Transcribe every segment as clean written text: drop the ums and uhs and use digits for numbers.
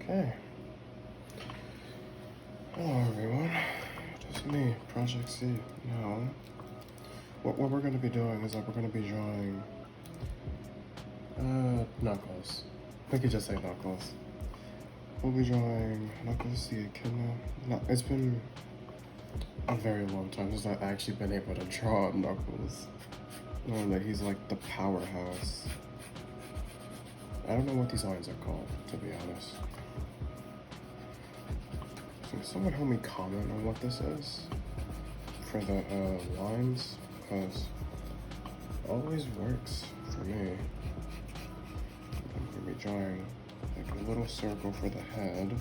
Okay. Hello everyone, just me, Project C. Now, what we're going to be doing is that we're going to be drawing, Knuckles. I could just say Knuckles. We'll be drawing Knuckles the echidna. No, it's been a very long time since I've actually been able to draw Knuckles. Knowing that he's like the powerhouse. I don't know what these lines are called, to be honest. Can someone help me comment on what this is for the lines? Because it always works for me. I'm going to be drawing like a little circle for the head.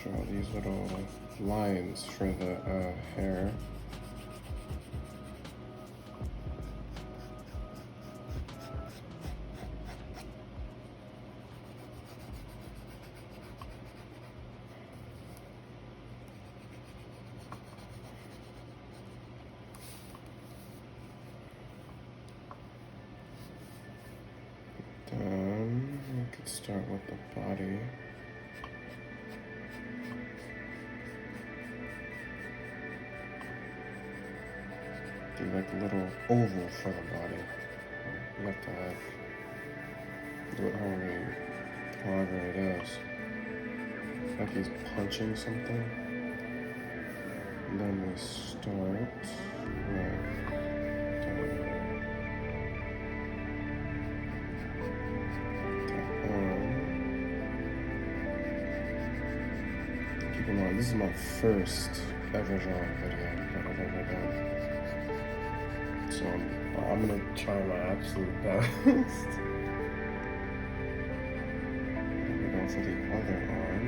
Draw these little lines for the hair. Then we could start with the body. Do like a little oval for the body. You have to do it however it is. Like he's punching something. And then we start with the arm. Keep in mind, this is my first ever drawing video that I've ever done. So I'm gonna try my absolute best. And we go for the other arm.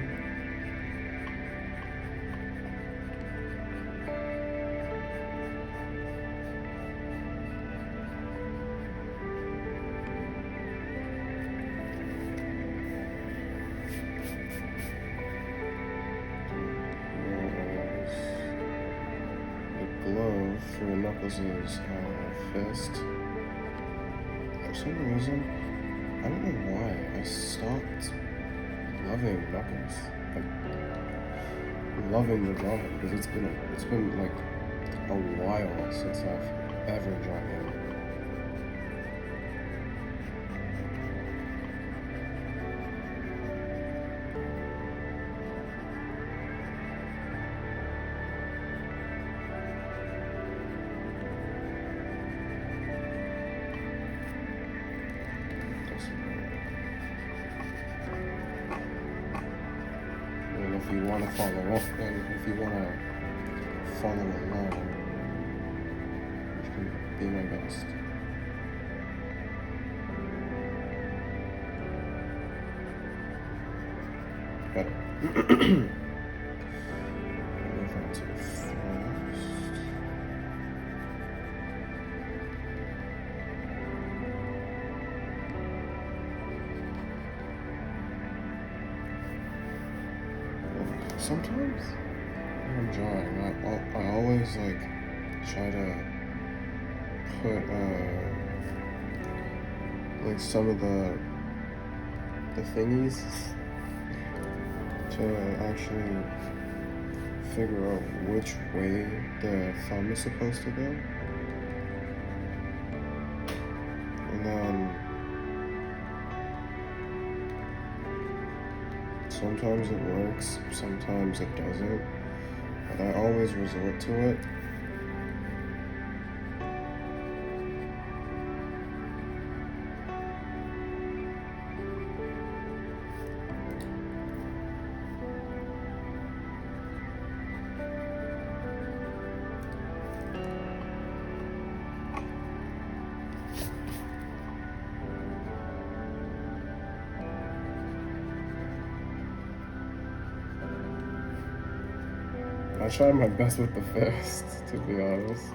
Here's the glove for Knuckles' fist. For some reason, I don't know why, I stopped loving Knuckles. Like, loving the drawing, because it's been like a while since I've ever drawn him. And if you want to follow up, and if you want to follow along, you can be my guest. Better. Move on to the first. Sometimes when I'm drawing, I always like try to put like some of the thingies to actually figure out which way the thumb is supposed to go, and then sometimes it works, sometimes it doesn't, but I always resort to it. I tried my best with the fist, to be honest.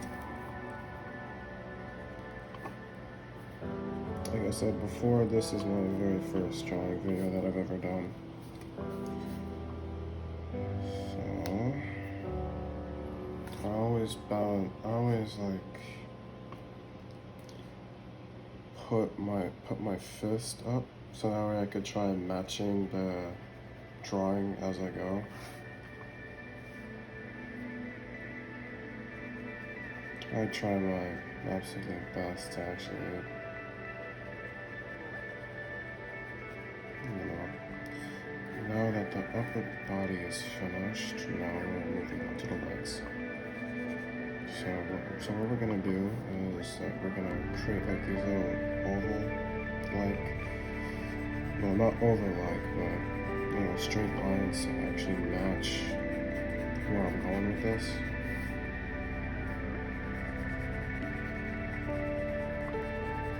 Like I said before, this is my very first drawing video that I've ever done. So I always like put my fist up so that way I could try matching the drawing as I go. I try my absolute best to actually, now that the upper body is finished, now we're moving on to the legs. So what we're gonna do is that we're gonna create like these little oval-like, well, not oval-like, but straight lines to actually match where I'm going with this.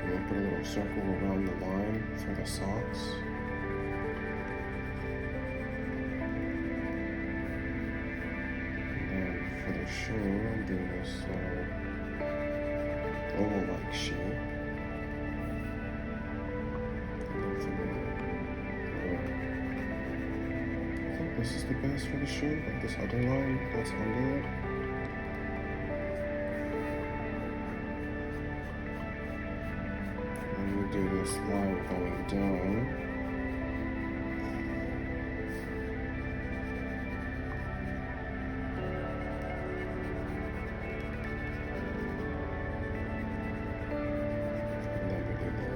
And then put a little circle around the line for the socks. For the shoe, I'm doing this little oval-like shape. And then for I think this is the best for the shoe, like this other line that's under it. And we do this line going down.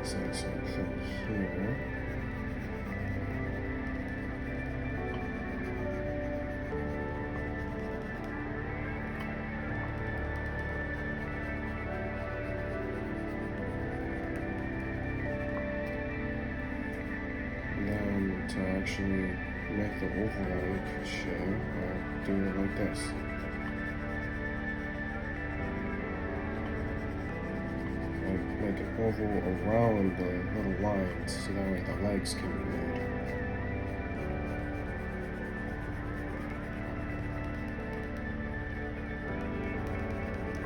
Same thing here. And then to actually make the oval-like shape, I do it like this. Make an oval around the little lines so that way the legs can be made.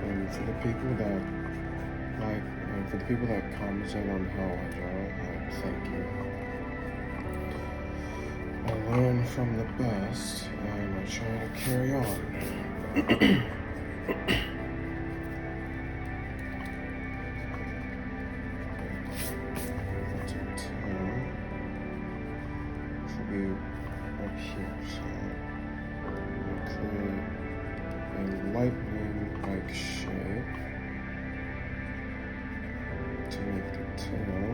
And for the people that commented on how I draw, thank you. I learn from the best and I try to carry on. Up here, so we'll create a lightning-like shape to make the tail.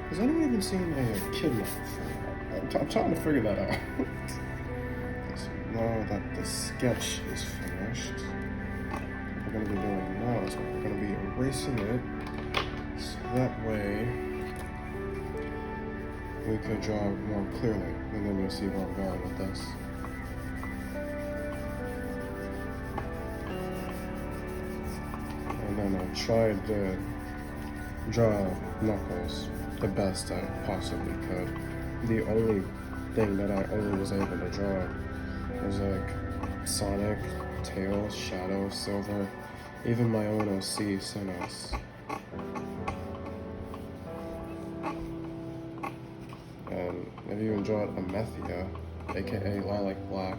Has anyone even seen a echidna before? I'm trying to figure that out. So now that the sketch is finished, what we're going to be doing now is we're going to be erasing it so that way we could draw more clearly, and then you'll see where I'm going with this. And then I tried to draw Knuckles the best I possibly could. The only thing that I only was able to draw was like Sonic, Tails, Shadow, Silver, even my own OC, Sinnoh. And if you enjoyed Amethia, aka Lilac Black.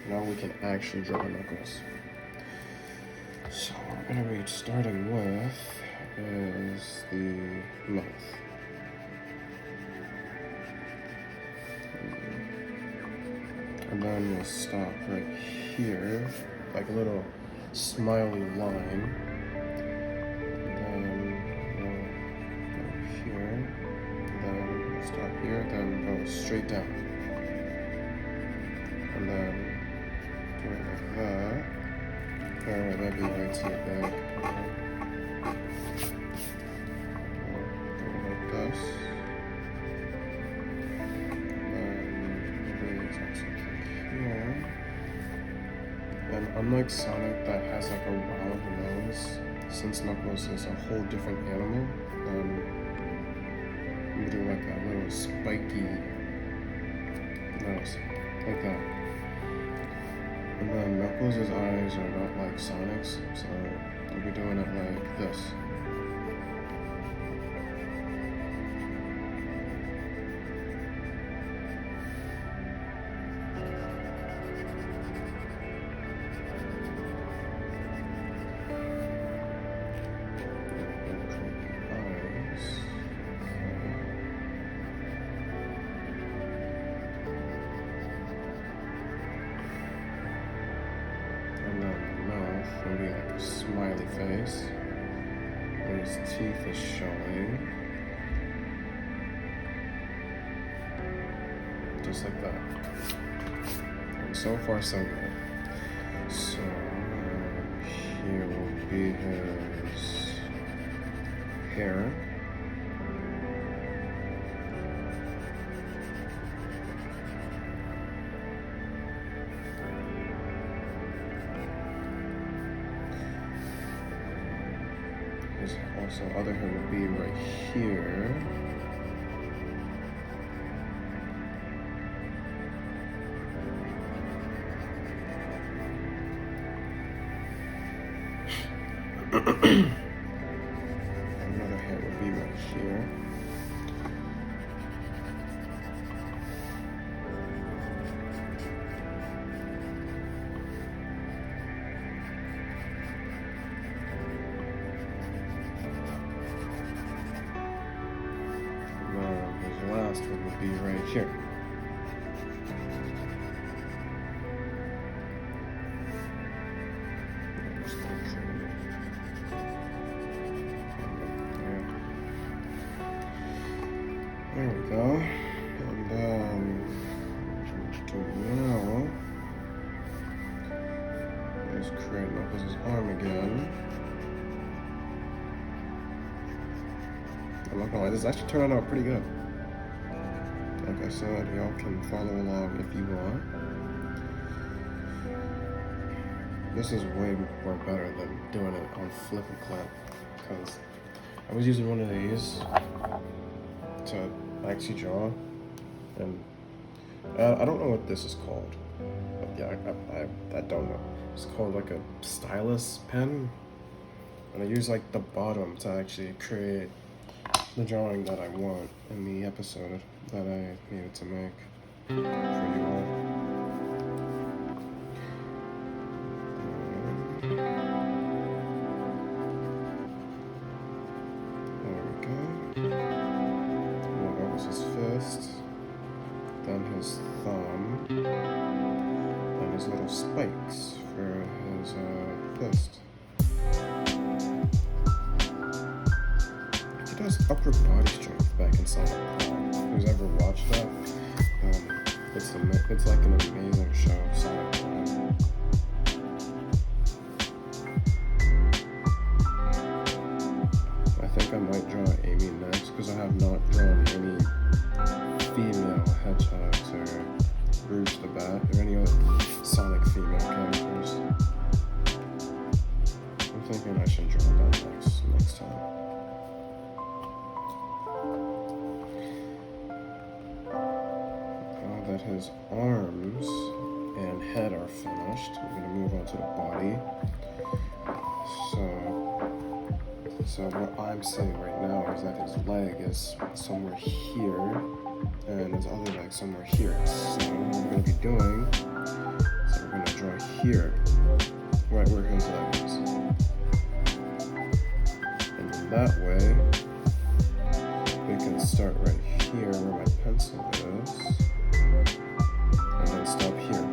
Now we can actually draw Knuckles. So what we're gonna be starting with is the mouth. And then we'll stop right here, like a little smiley line. And then we'll go here, and then we'll stop here, then go straight down. And then do it like that. Oh, that'd be way too big. Go like this. unlike Sonic that has like a round nose, since Knuckles is a whole different animal, we do like a little spiky nose, like that. And then Knuckles' eyes are not like Sonic's, so we'll be doing it like this. And then the mouth will be like a smiley face, where his teeth is showing. Just like that. And so far so good. So here will be his hair. His also other hair will be right here. Another hair will be right here. His last one will be right here. There we go. And then now let's create Knuckles' arm again. I'm not gonna lie, this actually turned out pretty good. Like I said, y'all can follow along if you want. This is way more better than doing it on Flip and Clap, because I was using one of these to actually draw, and I don't know what this is called. But yeah, I don't know. It's called like a stylus pen, and I use like the bottom to actually create the drawing that I want in the episode that I needed to make for you all. There we go. And that was his fist, then his thumb, and his little spikes for his fist. He does upper body strength back in Sonic Prime. Who's ever watched that? It's like an amazing show, Sonic Prime. I think I might draw Amy next, because I have not drawn any female hedgehogs or Rouge the Bat or any other Sonic female characters. I'm thinking I should draw that next time. Now that his arms and head are finished, we're going to move on to the body. So what I'm saying right now is that his leg is somewhere here, and his other leg somewhere here. So what we're going to be doing is we're going to draw here, right where his leg is. And in that way, we can start right here where my pencil is, and then stop here.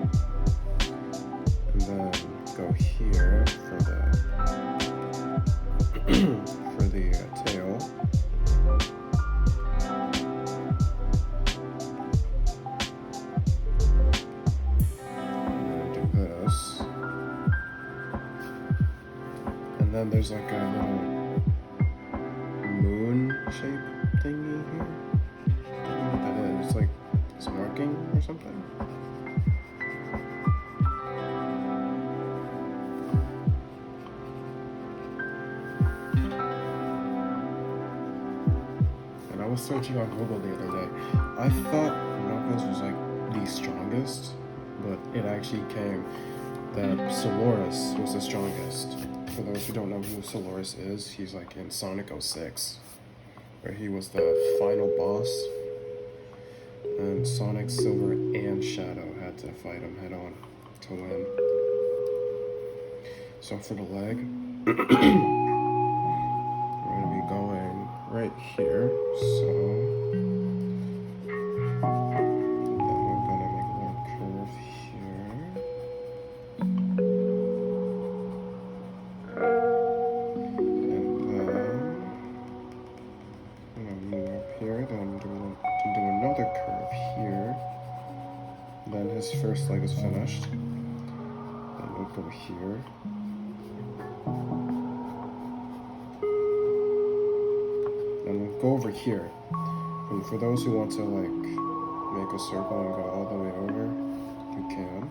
And then go here for the tail. And then do this. And then there's like a little moon shape thingy here. I don't know what that is. It's like it's marking or something. I was searching on Google the other day. I thought Knuckles was like the strongest, but it actually came that Soloris was the strongest. For those who don't know who Soloris is, he's like in Sonic 06, where he was the final boss, and Sonic, Silver, and Shadow had to fight him head on to win. So for the leg, we're going to be going right here, so then we're going to make a little curve here. Then his first leg is finished. Then we'll go here. Then we'll go over here. And for those who want to like make a circle and go all the way over, you can.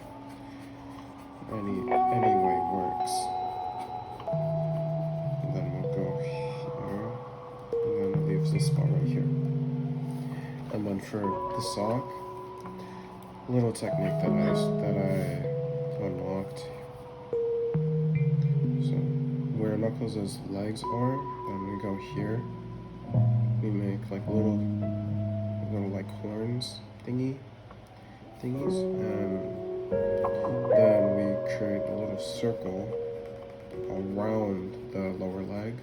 Any way works. And then we'll go here. And then it leaves this spot right here. And then for the sock, little technique that I unlocked. So where Knuckles' legs are, then we go here. We make like little like horns thingies, and then we create a little circle around the lower leg,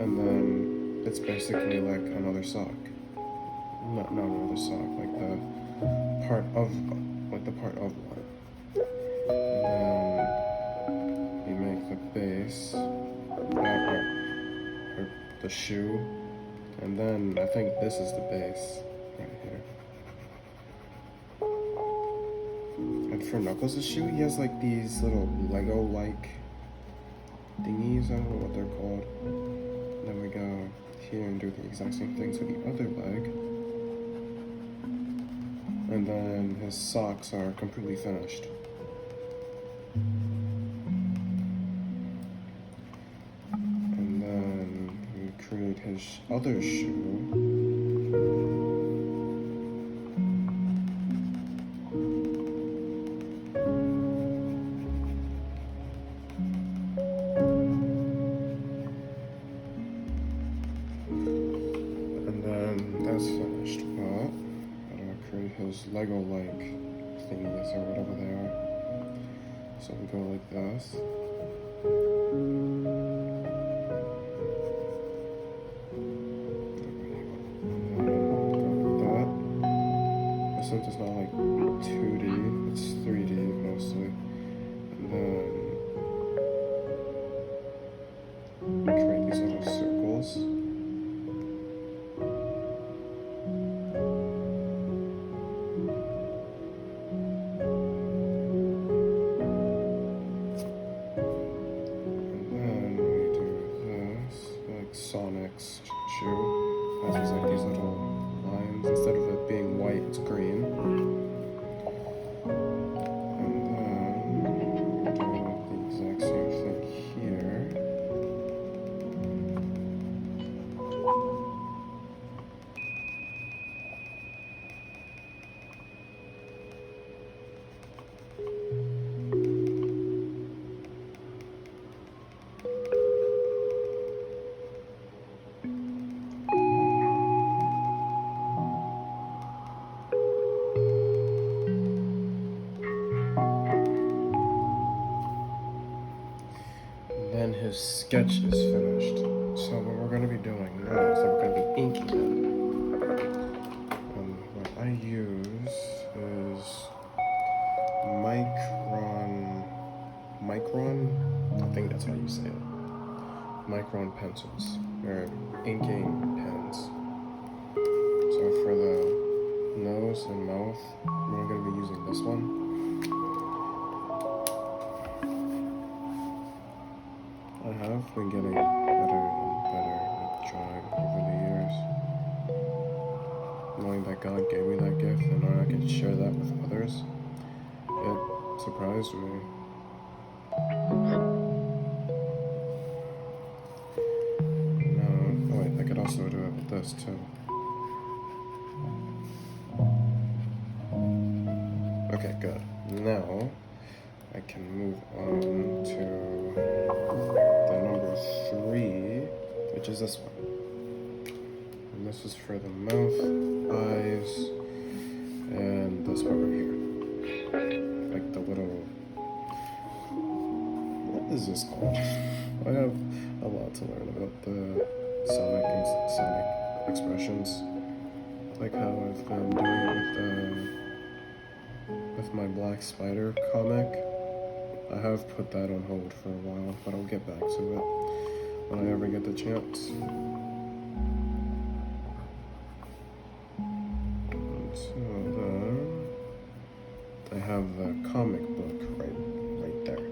and then it's basically like another sock. Not another sock, like the part of one. And then you make the base, or the shoe, and then I think this is the base right here. And for Knuckles' shoe, he has like these little Lego-like thingies. I don't know what they're called. Then we go here and do the exact same thing to the other leg. And then his socks are completely finished. And then we create his other shoe. And then that's finished, but create his Lego-like thingies or whatever they are. So we go like this. And then go like that. Since it's not like 2D, it's 3D mostly. And then we create these little circles. Sonic's shoe. It has like these little lines. Instead of it being white, it's green. And then do the exact same thing here. Then his sketch is finished. So what we're going to be doing now is that we're going to be inking it. And what I use is Micron, I think that's how you say it. Micron pencils, or inking pens. So for the nose and mouth, we're going to be using this one. I have been getting better and better at drawing over the years. Knowing that God gave me that gift and now I can share that with others, it surprised me. also do it with this too. Okay, good. Now I can move on to the number 3, which is this one. And this is for the mouth, eyes, and this part right here. Like the little... What is this called? I have a lot to learn about the sonic expressions. Like how I've been doing it with my Black Spider comic. I have put that on hold for a while, but I'll get back to it when I ever get the chance. And so then I have the comic book right there.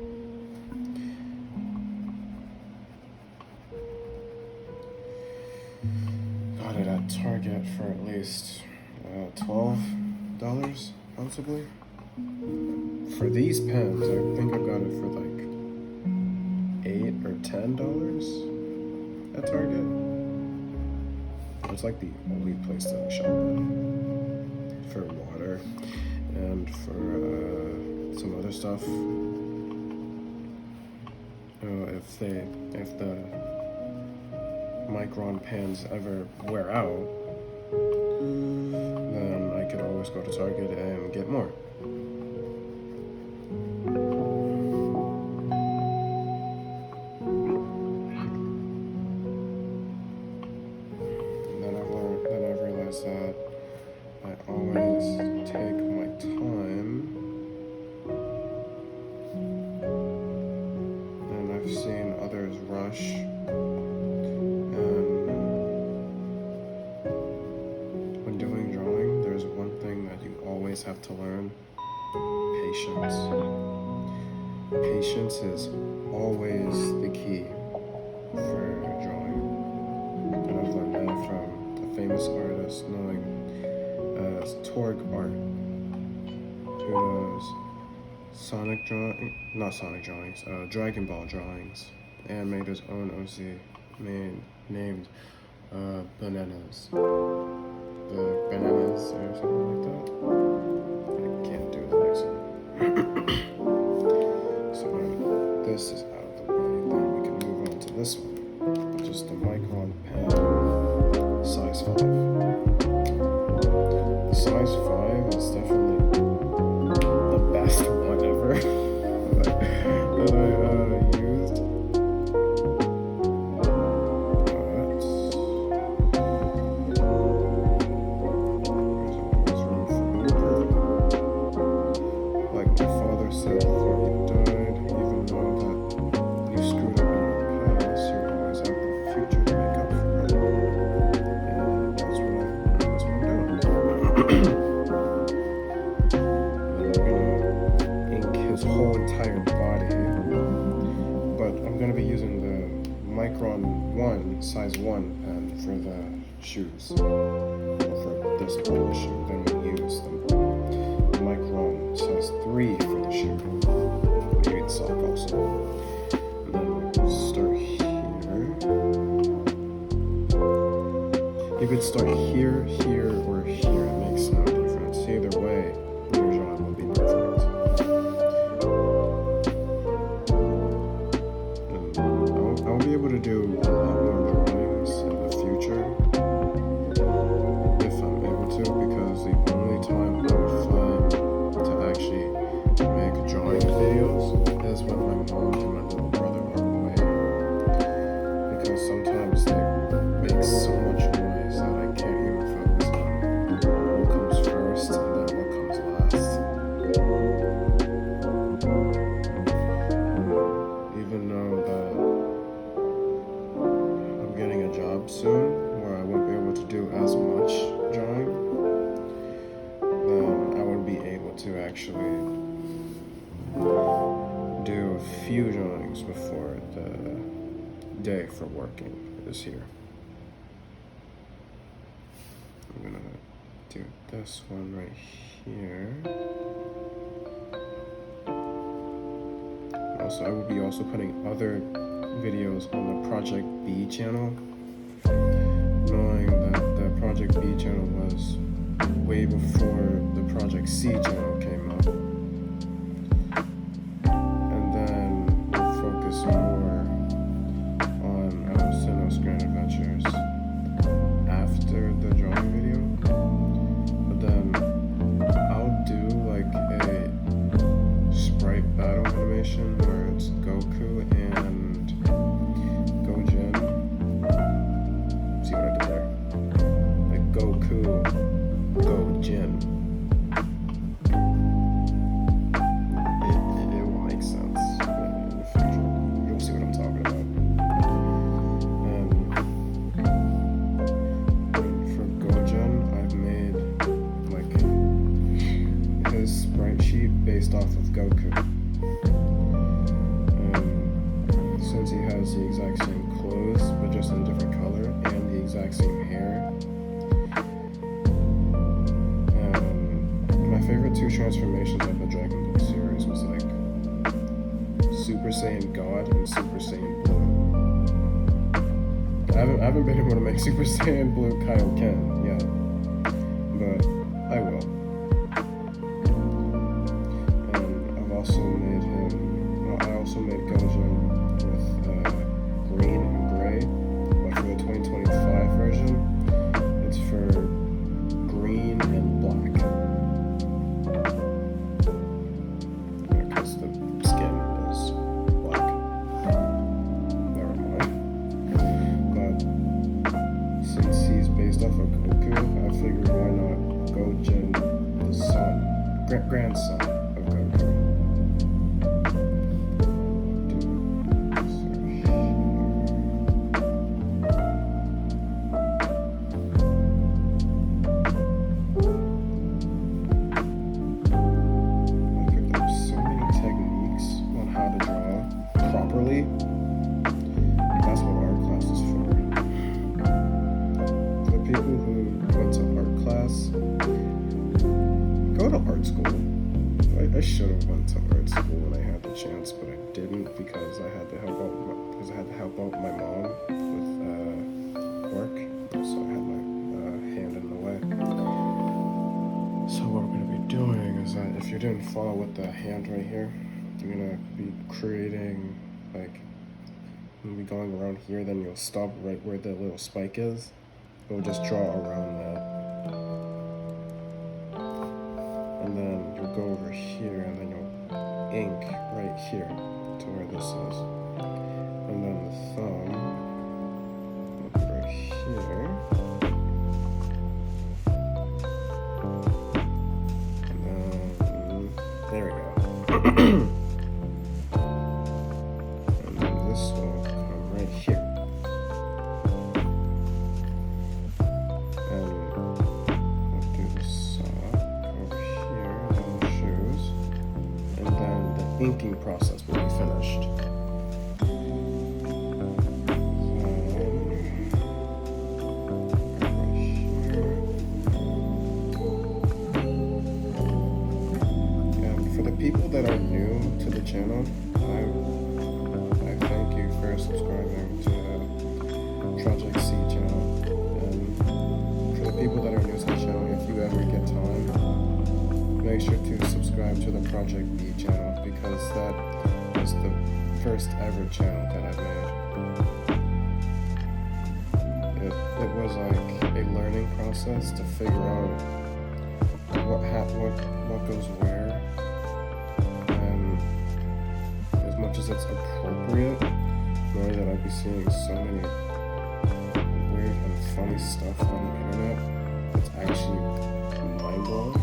Got it at Target for at least $12, possibly. For these pens, I think I got it for like $8 or $10 at Target. It's like the only place that I shop at for water and for some other stuff. If the Micron pens ever wear out, then I could always go to Target and get more. That I always take my time, and I've seen others rush, and when doing drawing, there's one thing that you always have to learn: patience. Patience is always the key for drawing, and I've learned that from famous artist knowing as Torg Art, who does Dragon Ball drawings, and made his own OC named Bananas. The Bananas or something like that. I can't do the next one. So now this is out of the way, then we can move on to this one, which is the Micron pen. Size 5. The size 5 is definitely the best one ever that I used. But there's always room for improvement. Like my father said before he died, even though that you screwed up in the past, you always have the future to make up for it. Whole entire body, but I'm going to be using the Micron 1 size 1 pen for the shoes, or for this part of the shoe. Then we use the Micron size 3 for the shoe, maybe the sock also. And then we'll start here. You could start here, here, or here. It makes no difference. Either way, your drawing will be perfect. I'll be able to do a lot more drawings in the future if I'm able to, because the only time I would find to actually make drawing videos is when my mom and my little brother are away, because sometimes they make so much noise that I can't even focus on what comes first and then what comes last. Even though that I'm getting a job soon where I won't be able to do as much drawing, then I would be able to actually do a few drawings before the day for working is here. I'm gonna do this one right here. Also, I will be also putting other videos on the Project B channel. I'm Project B channel was way before the Project C channel came up. And then we'll focus more on Sinnoh's Grand Adventures after the drawing video. But then I'll do like a sprite battle animation where it's Goku and Gojin. See what I did there? Like Goku, Gojin. It will make sense maybe in the future. You'll see what I'm talking about. And for Gojin, I've made like his sprite sheet based off of Goku. Since he has the exact same clothes, but just in a different color, and the exact same hair. My favorite two transformations of the Dragon Ball series was like Super Saiyan God and Super Saiyan Blue. I haven't been able to make Super Saiyan Blue Kaioken yet, but I will. And I've also made him. Well, I also made Gojin with green and gray, but for the 2025 version, it's for green and black. Because the skin is black. Never mind. But since he's based off of Goku, I figured why not Gojin, the son, grandson of Goku. That's what art class is for. For people who went to art class, go to art school. I should have went to art school when I had the chance, but I didn't because I had to help out my mom with work. So I had my hand in the way. So what we're gonna be doing is that if you didn't follow with the hand right here, you're gonna be creating like. When we're going around here, then you'll stop right where the little spike is. We'll just draw around that. And then you'll go over here, and then you'll ink right here to where this is. And then the thumb, we'll put right here. And then, there we go. And then this one. Right here. And we'll do the sock over here, then the shoes, and then the inking process will be finished. And for the people that are new to the channel, I thank you for subscribing to Project C channel. And for the people that are new to the channel, if you ever get time, make sure to subscribe to the Project B channel because that was the first ever channel that I made. It was like a learning process to figure out what goes where. As much as it's appropriate, knowing that I'd be seeing so many weird and funny stuff on the internet, it's actually mind-blowing.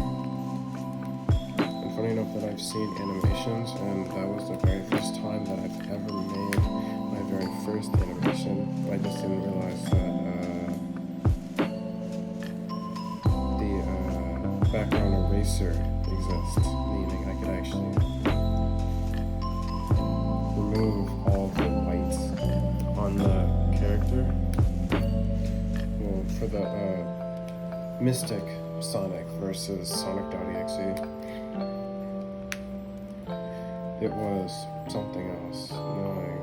And funny enough that I've seen animations, and that was the very first time that I've ever made my very first animation. I just didn't realize that the background eraser exists, meaning I could actually remove all the whites on the character. Well, for the Mystic Sonic versus Sonic.exe, it was something else, knowing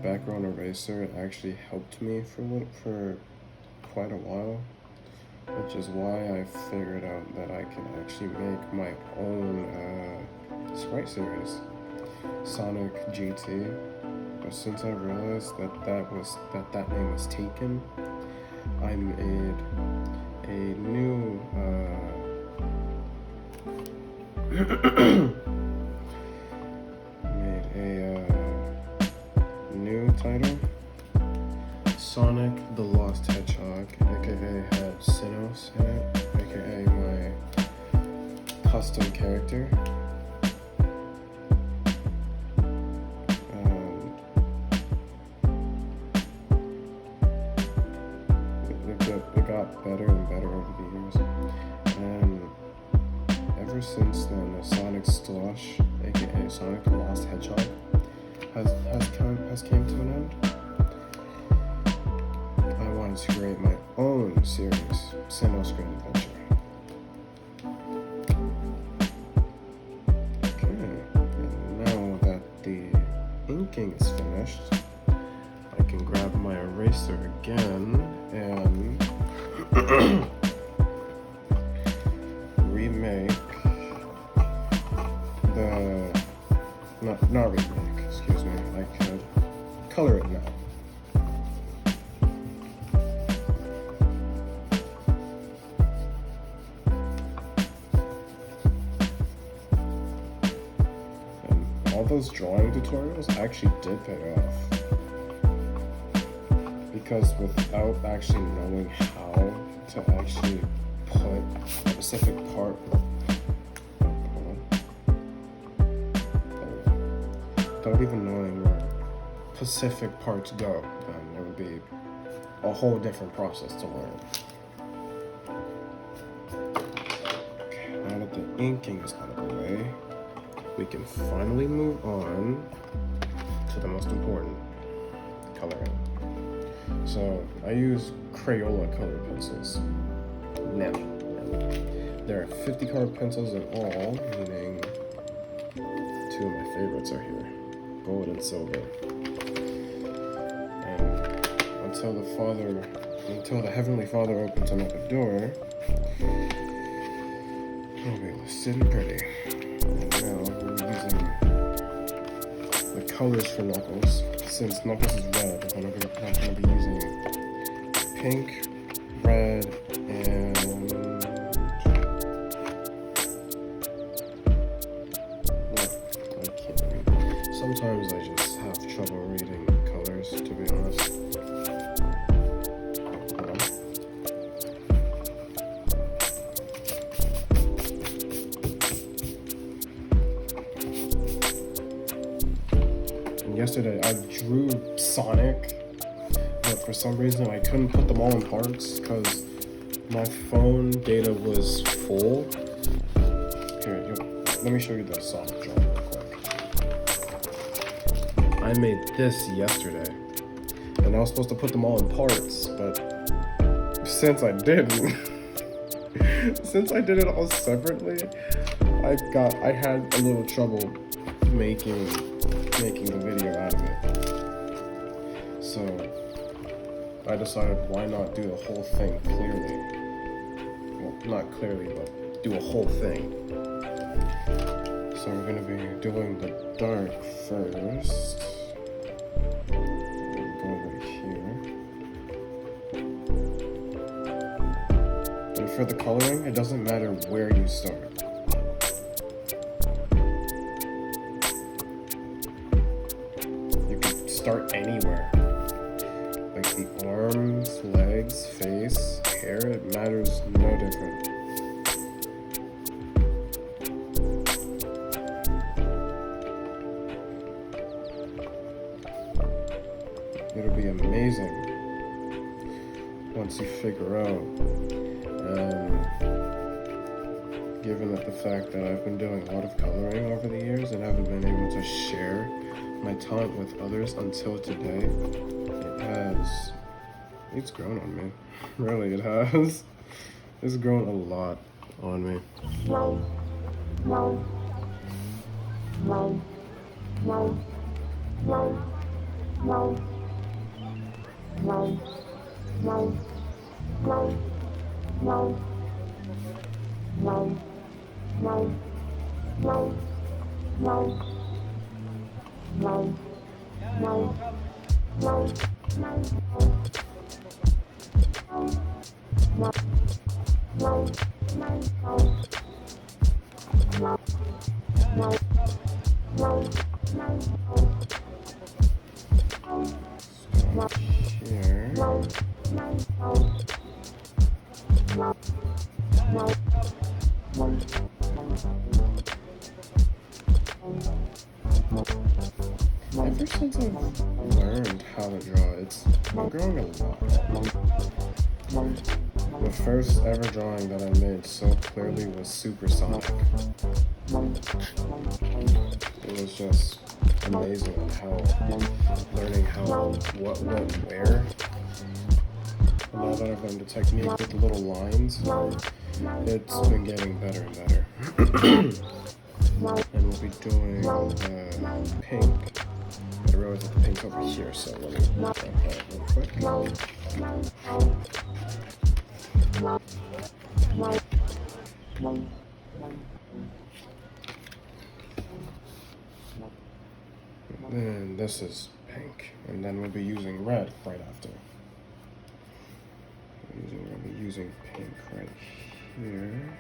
that background eraser actually helped me for quite a while, which is why I figured out that I can actually make my own sprite series, Sonic GT. But since I realized that name was taken, I made a new new title, Sonic the Lost Hedgehog, aka had Sinnoh in it, aka my custom character. It got better and better over the years, and ever since then, the Sonic Slosh, aka Sonic the Lost Hedgehog, has came to an end. I wanted to create my own series, Sinnoh Screen Adventure. Okay, and now that the inking is finished, I can grab my eraser again and remake the, not remake, excuse me, I could color it now. And all those drawing tutorials actually did pay off. Because without actually knowing how to actually put a specific part, without even knowing where specific parts go, then it would be a whole different process to learn. Okay, now that the inking is out of the way, we can finally move on to the most important, coloring. So I use Crayola colored pencils now. There are 50 colored pencils in all, meaning two of my favorites are here, gold and silver. And until the Heavenly Father opens another door, I'll be listed and pretty. And now we're using the colors for Knuckles. Since Knuckles is red, I'm going to be using pink, red, and I can't read. Sometimes I just have trouble reading colors, to be honest. Yesterday I drew Sonic, but for some reason I couldn't put them all in parts because my phone data was full. Here, let me show you the Sonic drawing real quick. I made this yesterday, and I was supposed to put them all in parts, but since I didn't, since I did it all separately, I had a little trouble making the video out of it. So I decided, why not do the whole thing clearly? Well, not clearly, but do a whole thing. So we're going to be doing the dark first. Go over here. And for the coloring, it doesn't matter where you start. Start anywhere. Like the arms, legs, face, hair, it matters no different. It'll be amazing once you figure out, and given that the fact that I've been doing a lot of coloring over the years and haven't been able to share my talent with others until today, it's grown on me. Really, it has. It's grown a lot on me. Ever since I've learned how to draw, I'm growing a lot. The first ever drawing that I made so clearly was supersonic. It was just amazing learning what went where. And now that I've learned the technique with the little lines, it's been getting better and better. And we'll be doing pink. I realize that the pink's over here, so let me grab that real quick. And this is pink, and then we'll be using red right after. We'll be using pink right here.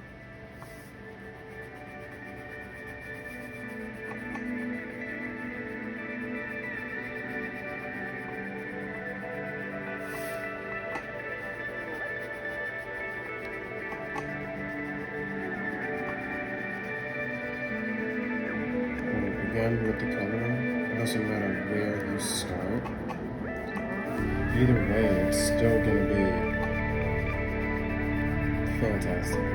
Again with the coloring, it doesn't matter where you start. Either way, it's still gonna be fantastic.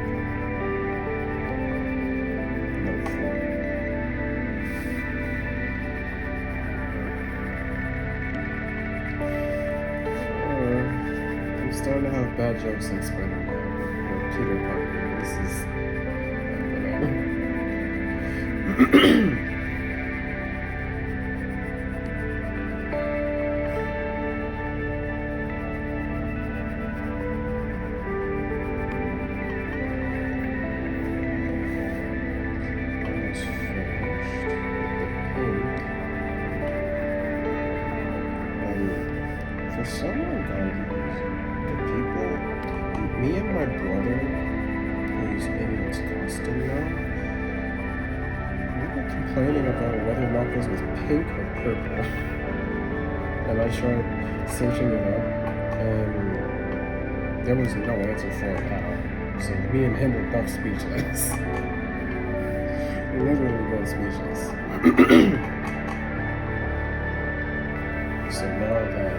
No fun. I'm starting to have bad jokes on Spider-Man or Peter Parker. This is for summer gardens, the people, me and my brother, who's in Wisconsin now, we were complaining about whether or not this was pink or purple. And I tried searching it up, and there was no answer for it at all. So me and him were both speechless. Literally both speechless. So now that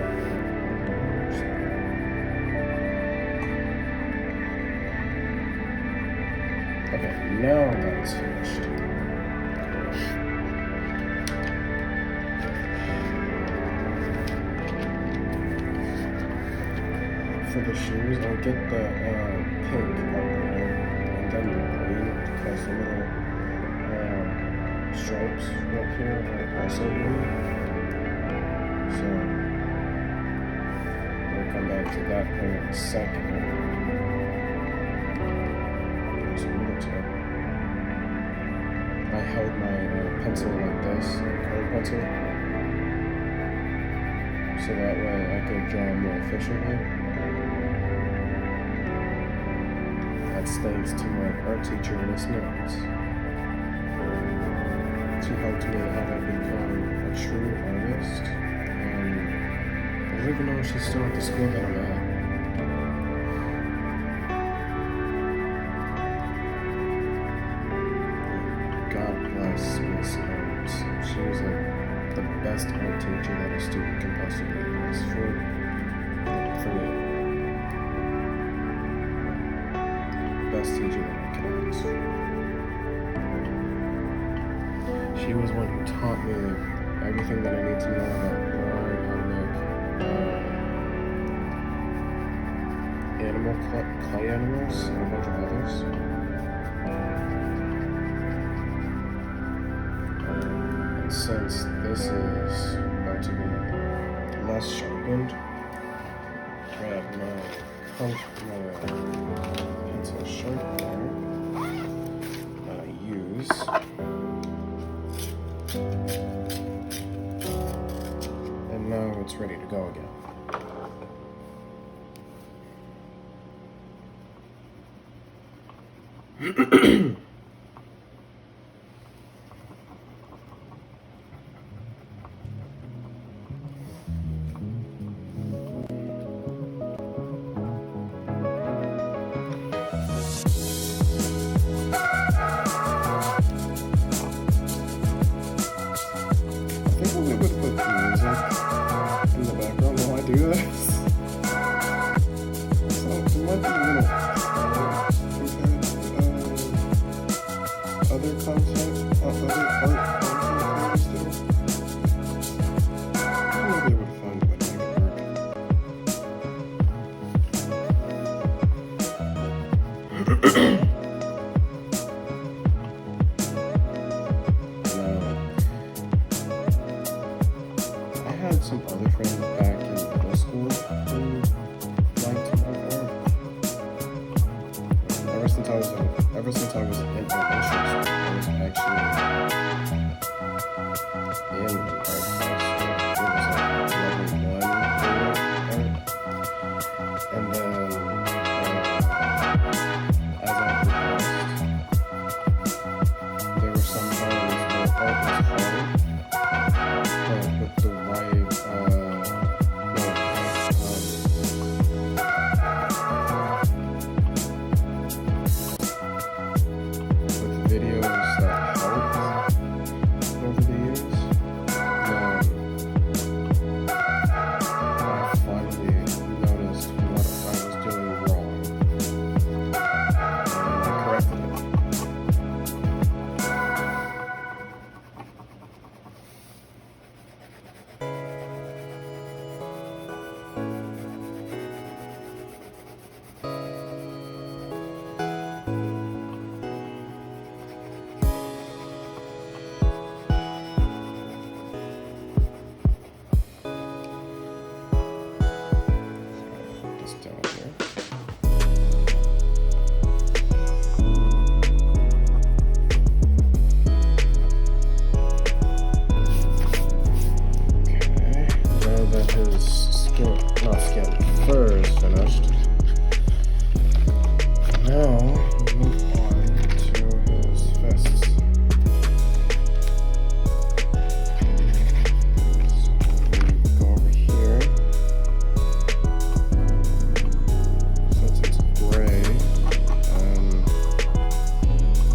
now that's finished. For the shoes, I'll get the pink outline and then the green because the little stripes right here are also green. So we'll come back to that pair in a second. There's a little tip. I held my pencil like this, colored pencil, so that way I could draw more efficiently. That's thanks to my art teacher, Miss Notes. She helped me how to become a true artist, and I don't even know if she's still at the school that I'm at. Miss Notes. She was like the best art teacher that a student can possibly ask for me. Best teacher that I can ask for. She was one who taught me everything that I need to know about drawing, how to make clay animals, and a bunch of others. Since this is about to be less sharpened. Grab my pencil sharpener. Use. And now it's ready to go again. Some other friends back in middle school who liked my art. Ever since I was in elementary school, I was actually in art class. It was like level 1 art. And then as I progressed, there were some times where art was hard, but with the right fur is finished. Now we move on to his fists. So we go over here. Since it's gray,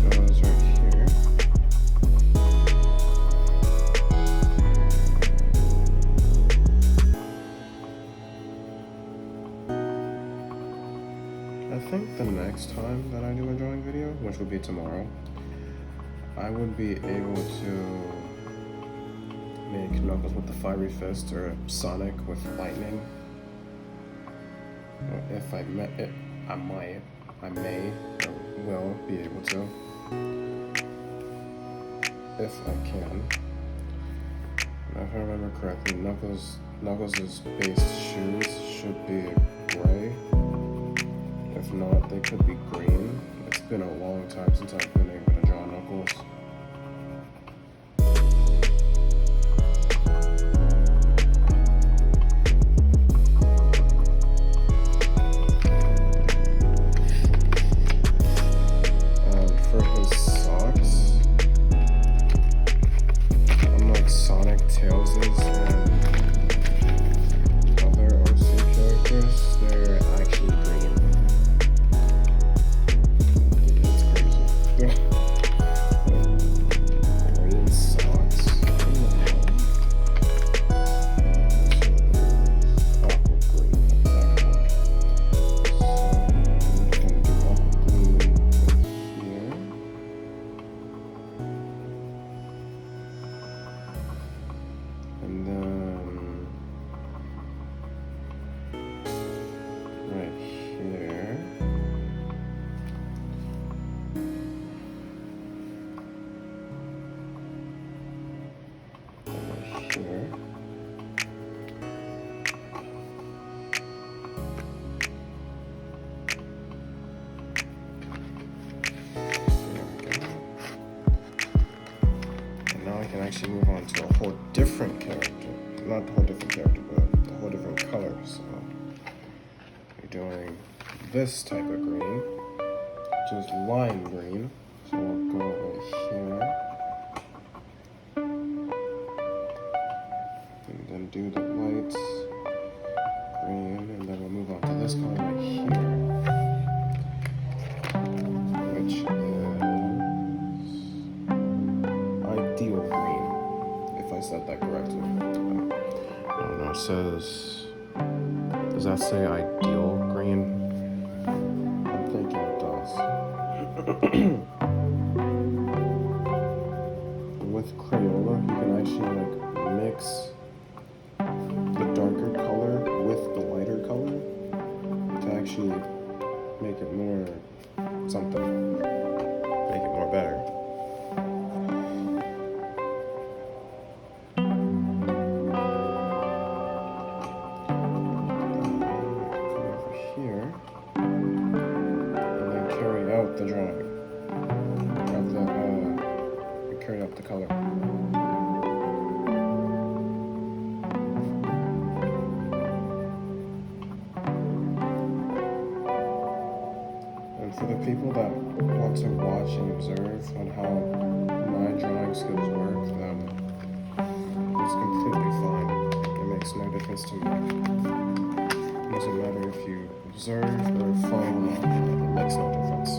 goes right here. I think the next time that I do a drawing video, which will be tomorrow, I would be able to make Knuckles with the fiery fist or Sonic with lightning. If I may, or will be able to, if I can. And if I remember correctly, Knuckles' base shoes should be gray. If not, they could be green. It's been a long time since I've been able to draw Knuckles. And for his socks, unlike Sonic, Tails' and other OC characters, they're actually green. actually move on to a whole different character. Not a whole different character, but a whole different color. So we're doing this type of green, which is lime green. So we'll go over here and then do the lights green, and then we'll move on to this color right here, which is ideal green, if I said that correctly. I don't know, it says, does that say ideal green? I'm thinking it does. With Crayola, you can actually like mix the darker color with the lighter color to actually make it more something, make it more better. The drawing of the carry out the color. And for the people that want to watch and observe on how my drawing skills work, then it's completely fine. It makes no difference to me. It doesn't matter if you observe or follow, it makes no difference.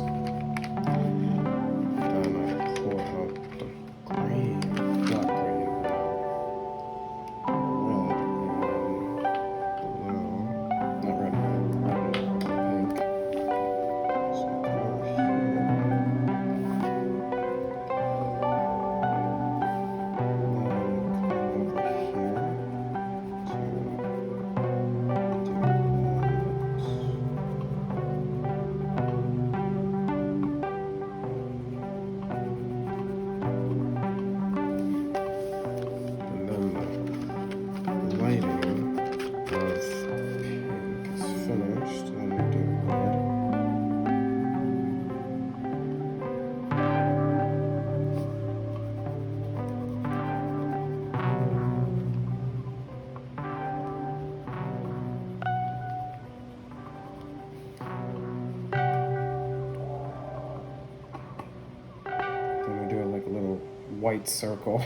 White circle,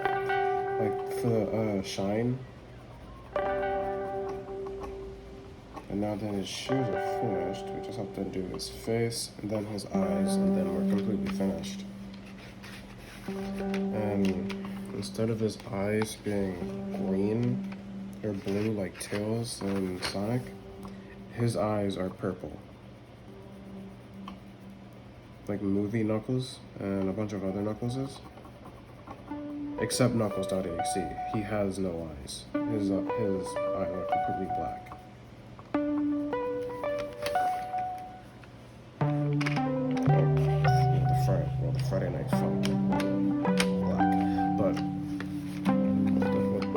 like for the shine. And now that his shoes are finished, we just have to do his face and then his eyes, and then we're completely finished. And instead of his eyes being green or blue like Tails and Sonic, his eyes are purple. Like movie Knuckles and a bunch of other Knuckleses. Except Knuckles.exe, he has no eyes. His eyes are completely black. The Friday Night Funk black. But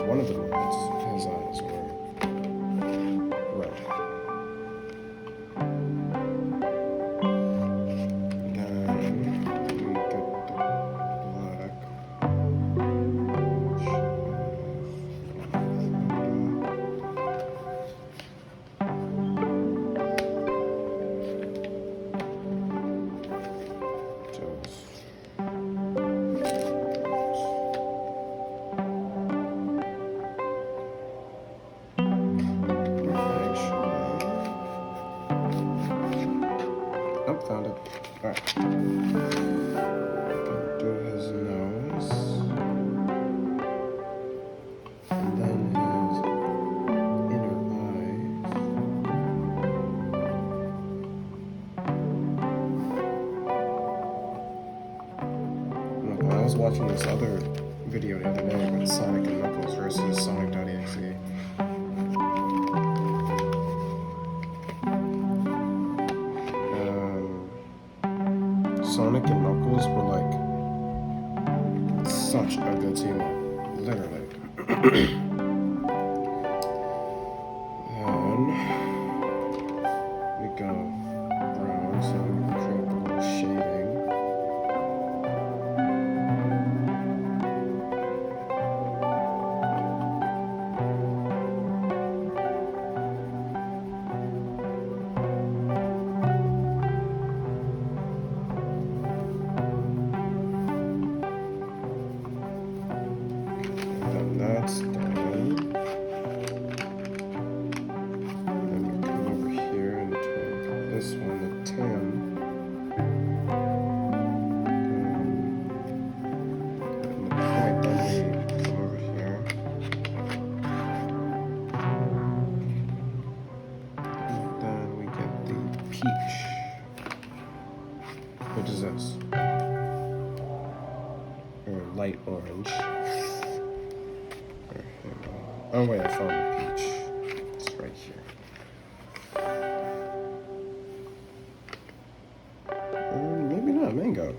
one of the movies, his eyes were red. Found it. Alright. Do his nose. And then his inner eyes. Look, I was watching this other video the other day with Sonic and Knuckles versus Sonic.exe. Sonic and Knuckles were like such a good team up, literally. Then we go brown, so we can create a little shading. peach. Which is this? Or light orange. Oh wait, I found the peach. It's right here. Maybe not mango.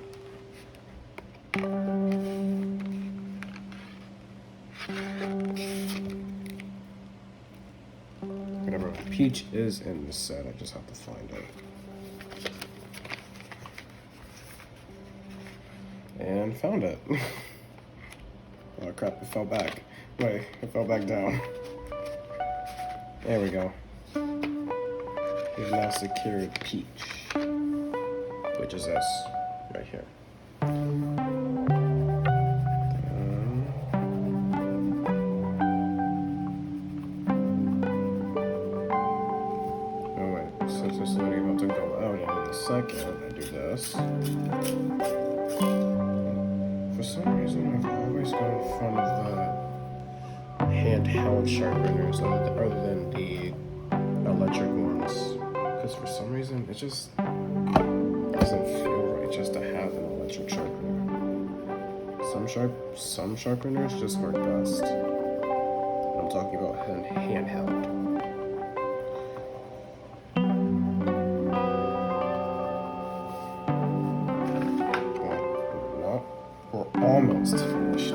Whatever. Peach is in the set. I just have to find it. And found it. Oh crap, it fell back. Wait, it fell back down. There we go. We've now secured peach. Which is this, right here. Oh wait, since it's literally about to go out in a second, I do this. For some reason, I've always gone in front of the handheld sharpeners other than the electric ones. Because for some reason, it just doesn't feel right just to have an electric sharpener. Some sharpeners just work best. I'm talking about handheld. We're almost finished.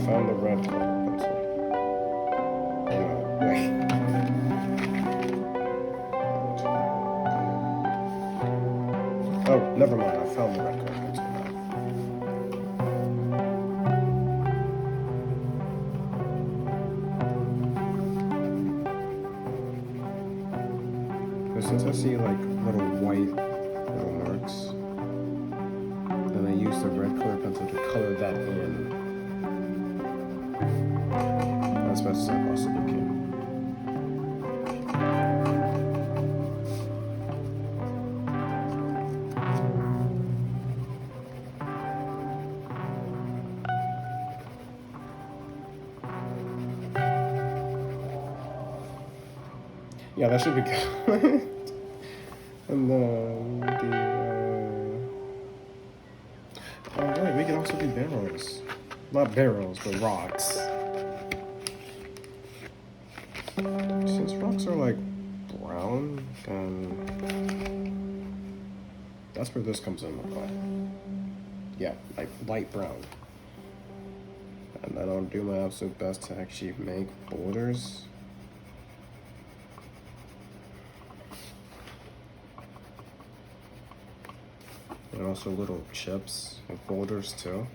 Found the red color pencil. Wait. Oh, never mind. I found the red color pencil now. But since I see like little white marks, then I use the red color pencil to color that in. As best as I possibly can. Yeah, that should be good. And then oh wait, we can also do barrels. Not barrels, but rocks. Since rocks are like brown, then that's where this comes in. Yeah, like light brown. And then I'll do my absolute best to actually make borders. And also little chips and boulders too.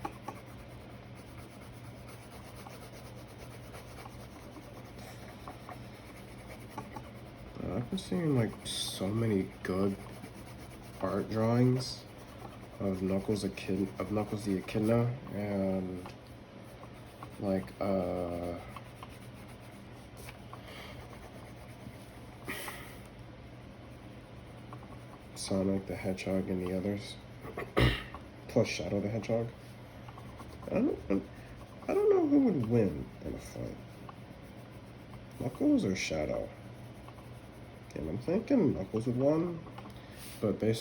I've been seeing like so many good art drawings of Knuckles the Echidna and like Sonic the Hedgehog and the others. Plus Shadow the Hedgehog. I don't know who would win in a fight. Knuckles or Shadow? And I'm thinking Knuckles would win, but basically